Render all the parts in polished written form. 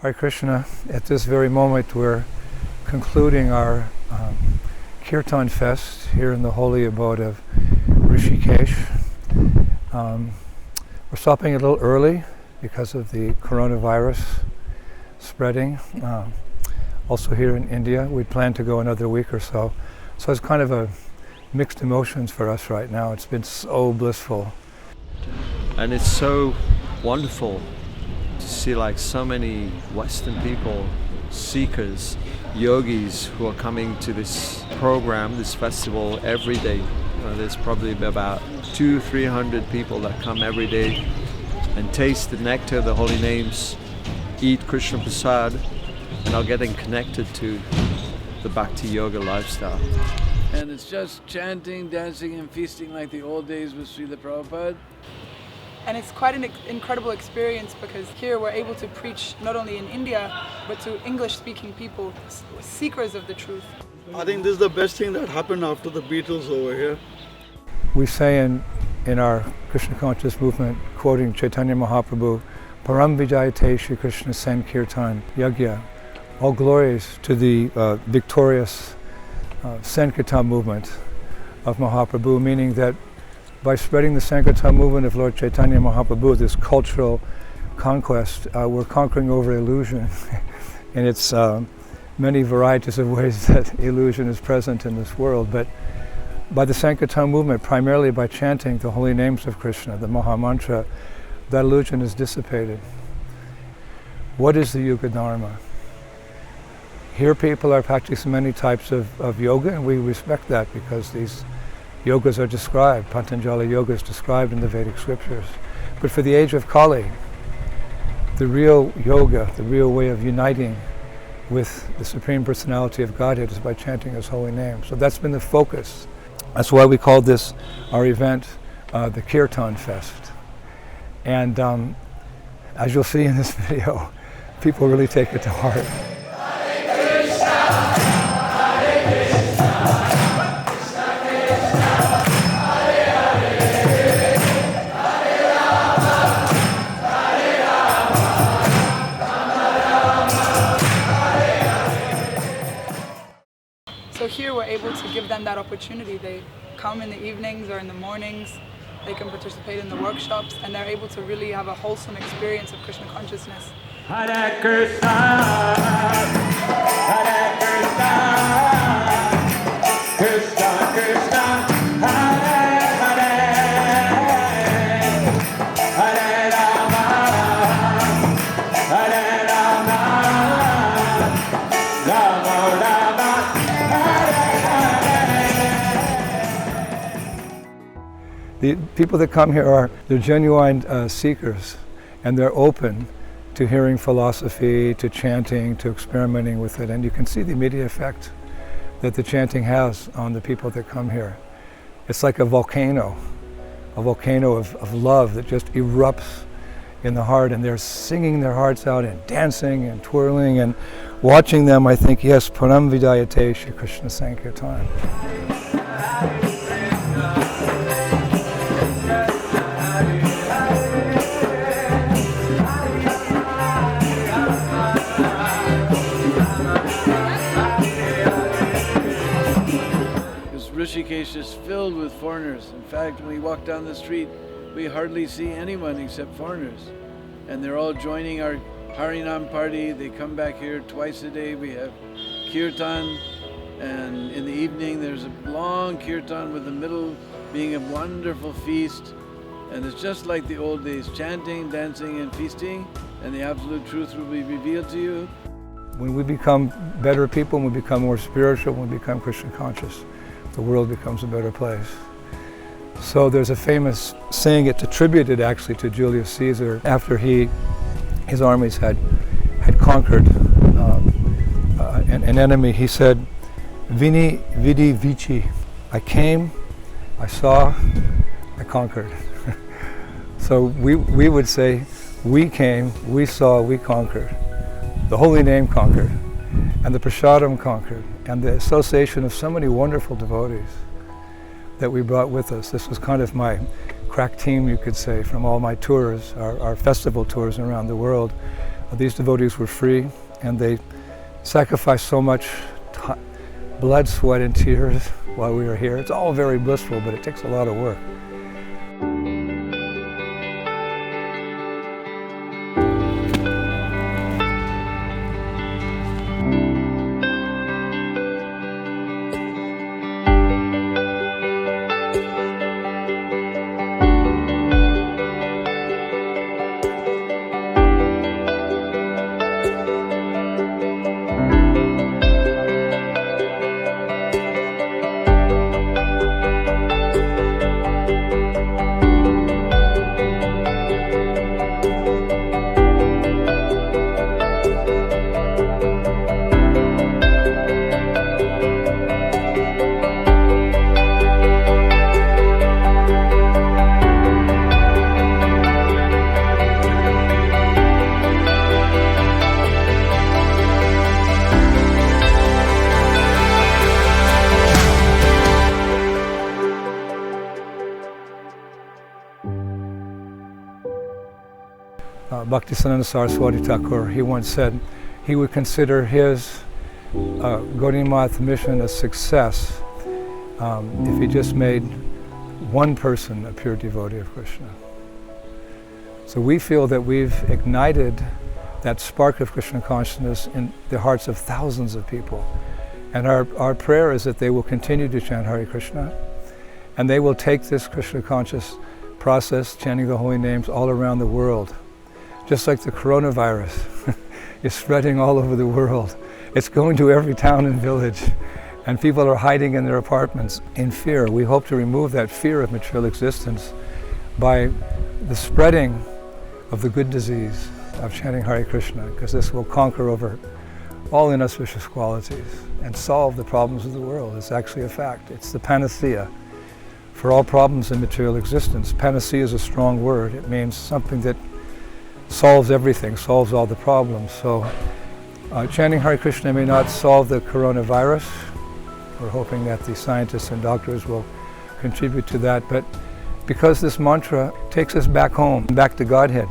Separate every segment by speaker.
Speaker 1: Hare Krishna. At this very moment we're concluding our Kirtan Fest here in the holy abode of Rishikesh. We're stopping a little early because of the coronavirus spreading. Also here in India, we plan to go another week or so. So it's kind of a mixed emotions for us right now. It's been so blissful.
Speaker 2: And it's so wonderful to see like so many Western people, seekers, yogis who are coming to this program, this festival every day. There's probably about 200-300 people that come every day and taste the nectar, the holy names, eat Krishna prasad, and are getting connected to the Bhakti Yoga lifestyle.
Speaker 3: And it's just chanting, dancing and feasting like the old days with Srila Prabhupada.
Speaker 4: And it's quite an incredible experience because here we're able to preach not only in India but to English-speaking people, seekers of the truth.
Speaker 5: I think this is the best thing that happened after the Beatles over here.
Speaker 1: We say in our Krishna conscious movement, quoting Chaitanya Mahaprabhu, Param Vijayate Shri Krishna Sankirtan Yagya, all glories to the victorious Sankirtan movement of Mahaprabhu, meaning that by spreading the Sankirtan movement of Lord Chaitanya Mahaprabhu, this cultural conquest, we're conquering over illusion in its many varieties of ways that illusion is present in this world. But by the Sankirtan movement, primarily by chanting the holy names of Krishna, the Maha Mantra, that illusion is dissipated. What is the Yuga Dharma? Here people are practicing many types of yoga, and we respect that because these yogas are described, Patanjali yoga is described in the Vedic scriptures. But for the age of Kali, the real yoga, the real way of uniting with the Supreme Personality of Godhead is by chanting His holy name. So that's been the focus. That's why we called this, our event, the Kirtan Fest. And as you'll see in this video, people really take it to heart.
Speaker 4: So here we're able to give them that opportunity. They come in the evenings or in the mornings, they can participate in the workshops, and they're able to really have a wholesome experience of Krishna consciousness.
Speaker 6: Hare Krishna, Hare Krishna, Krishna Krishna, Hare Hare, Hare Rama, Hare Rama, Rama Rama,
Speaker 1: The people that come here they're genuine seekers, and they're open to hearing philosophy, to chanting, to experimenting with it, and you can see the immediate effect that the chanting has on the people that come here. It's like a volcano of love that just erupts in the heart, and they're singing their hearts out and dancing and twirling, and watching them I think, yes, Param Vidayate Shri Krishna Sankirtan.
Speaker 3: Rishikesh is filled with foreigners. In fact, when we walk down the street, we hardly see anyone except foreigners. And they're all joining our Harinam party. They come back here twice a day. We have Kirtan, and in the evening there's a long Kirtan with the middle being a wonderful feast. And it's just like the old days, chanting, dancing and feasting, and the absolute truth will be revealed to you.
Speaker 1: When we become better people, when we become more spiritual, when we become Krishna conscious, the world becomes a better place. So there's a famous saying, it's attributed actually to Julius Caesar after his armies had conquered an enemy. He said, Vini vidi vici. I came, I saw, I conquered. So we would say, we came, we saw, we conquered. The holy name conquered, and the prasadam conquered, and the association of so many wonderful devotees that we brought with us. This was kind of my crack team, you could say, from all my tours, our festival tours around the world. These devotees were free, and they sacrificed so much blood, sweat, and tears while we were here. It's all very blissful, but it takes a lot of work. Bhaktisiddhanta Saraswati Thakur, he once said he would consider his Gaudiya Math mission a success if he just made one person a pure devotee of Krishna. So we feel that we've ignited that spark of Krishna consciousness in the hearts of thousands of people. And our prayer is that they will continue to chant Hare Krishna, and they will take this Krishna conscious process, chanting the holy names, all around the world. Just like the coronavirus is spreading all over the world. It's going to every town and village, and people are hiding in their apartments in fear. We hope to remove that fear of material existence by the spreading of the good disease of chanting Hare Krishna, because this will conquer over all inauspicious qualities and solve the problems of the world. It's actually a fact. It's the panacea for all problems in material existence. Panacea is a strong word. It means something that solves everything, solves all the problems. So chanting Hare Krishna may not solve the coronavirus. We're hoping that the scientists and doctors will contribute to that, but because this mantra takes us back home, back to Godhead,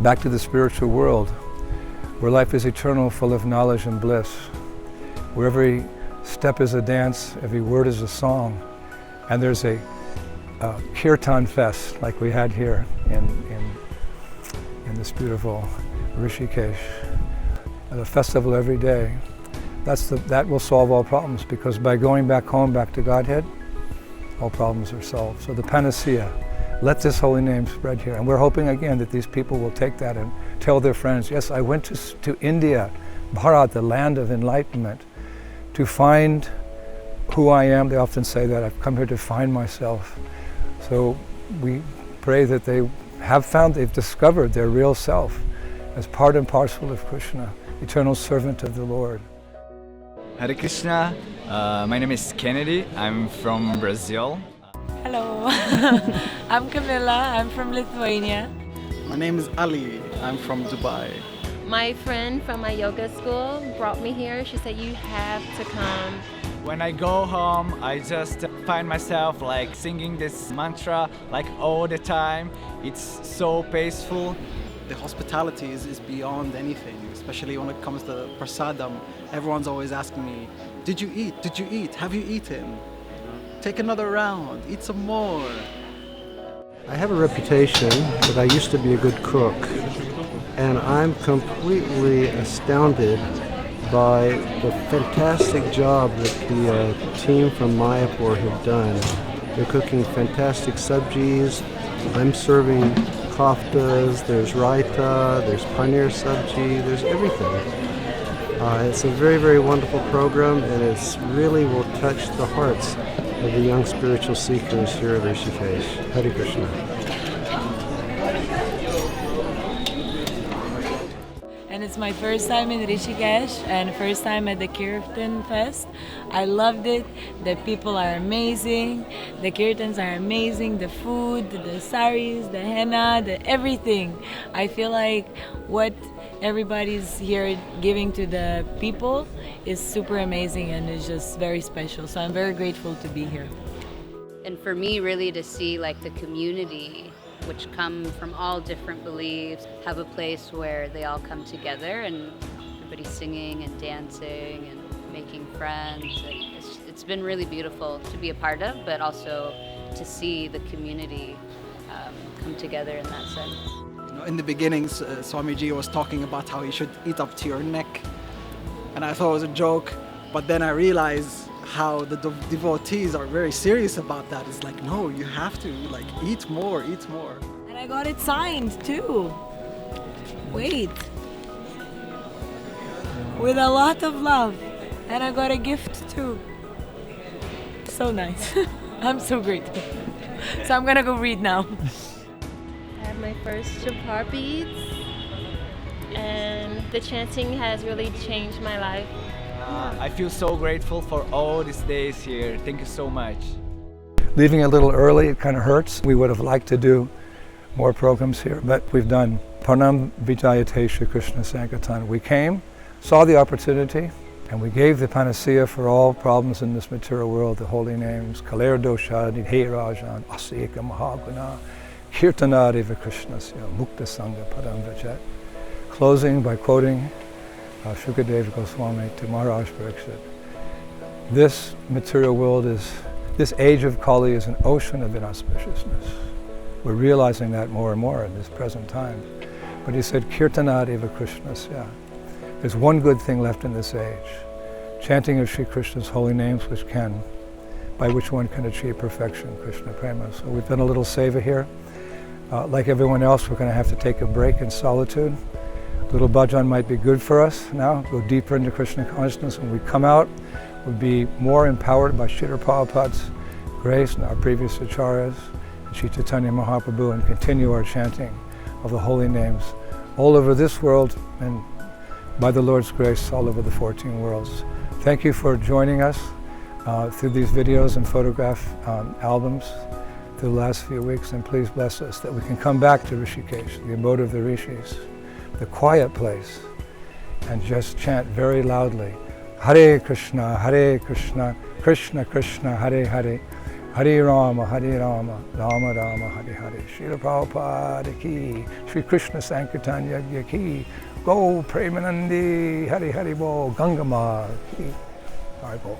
Speaker 1: back to the spiritual world, where life is eternal, full of knowledge and bliss, where every step is a dance, every word is a song, and there's a Kirtan Fest like we had here in this beautiful Rishikesh, a festival every day. That will solve all problems, because by going back home, back to Godhead, all problems are solved. So the panacea, let this holy name spread here. And we're hoping again that these people will take that and tell their friends, yes, I went to India, Bharat, the land of enlightenment, to find who I am. They often say that, I've come here to find myself. So we pray that they've discovered their real self as part and parcel of Krishna, eternal servant of the Lord.
Speaker 7: Hare Krishna, my name is Kennedy, I'm from Brazil.
Speaker 8: Hello, I'm Camilla, I'm from Lithuania.
Speaker 5: My name is Ali, I'm from Dubai.
Speaker 9: My friend from my yoga school brought me here. She said, you have to come.
Speaker 7: When I go home, I just find myself like singing this mantra like all the time. It's so peaceful.
Speaker 10: The hospitality is beyond anything, especially when it comes to prasadam. Everyone's always asking me, did you eat? Did you eat? Have you eaten? Take another round, eat some more.
Speaker 11: I have a reputation that I used to be a good cook, and I'm completely astounded by the fantastic job that the team from Mayapur have done. They're cooking fantastic sabjis. I'm serving koftas, there's raita, there's paneer sabji, there's everything. It's a very, very wonderful program, and it really will touch the hearts of the young spiritual seekers here at Rishikesh. Hare Krishna.
Speaker 8: And it's my first time in Rishikesh and first time at the Kirtan Fest. I loved it. The people are amazing. The kirtans are amazing. The food, the saris, the henna, the everything. I feel like what everybody's here giving to the people is super amazing, and it's just very special. So I'm very grateful to be here.
Speaker 12: And for me, really to see like the community which come from all different beliefs, have a place where they all come together and everybody's singing and dancing and making friends. It's been really beautiful to be a part of, but also to see the community come together in that sense.
Speaker 10: In the beginnings, Swamiji was talking about how you should eat up to your neck, and I thought it was a joke, but then I realized how the devotees are very serious about that. It's like, no, you have to like eat more, eat more.
Speaker 8: And I got it signed too. Wait. With a lot of love. And I got a gift too. So nice. I'm so grateful. So I'm gonna go read now.
Speaker 9: I have my first Shekhar beads, and the chanting has really changed my life.
Speaker 7: I feel so grateful for all these days here. Thank you so much.
Speaker 1: Leaving a little early, it kind of hurts. We would have liked to do more programs here, but we've done Pranam Vijayate Shri Krishna Sankirtan. We came, saw the opportunity, and we gave the panacea for all problems in this material world, the holy names, Kaler Dosha, Nidhe Rajan, Asika Mahaguna, Kirtanadiva Krishnasya, Mukta Sangha Padam Vajat. Closing by quoting Shukadeva Goswami to Maharaj Pariksit. This material world this age of Kali is an ocean of inauspiciousness. We're realizing that more and more in this present time. But he said, Kirtanadiva Krishnasya. There's one good thing left in this age. Chanting of Sri Krishna's holy names by which one can achieve perfection, Krishna Prema. So we've done a little seva here. Like everyone else, we're going to have to take a break in solitude. Little bhajan might be good for us now, go deeper into Krishna consciousness. When we come out, we'll be more empowered by Srila Prabhupada's grace and our previous acharyas, and Sri Chaitanya Mahaprabhu, and continue our chanting of the holy names all over this world and by the Lord's grace all over the 14 worlds. Thank you for joining us through these videos and photograph albums through the last few weeks, and please bless us that we can come back to Rishikesh, the abode of the rishis, the quiet place, and just chant very loudly, Hare Krishna, Krishna Krishna, Hare Hare, Hare Rama, Rama Rama, Hare Hare. Srila Prabhupada ki, Sri Krishna Sankirtan Yagya ki, Go Premanandi, Hare Hare Bo, Gangama ki, Hare Bo.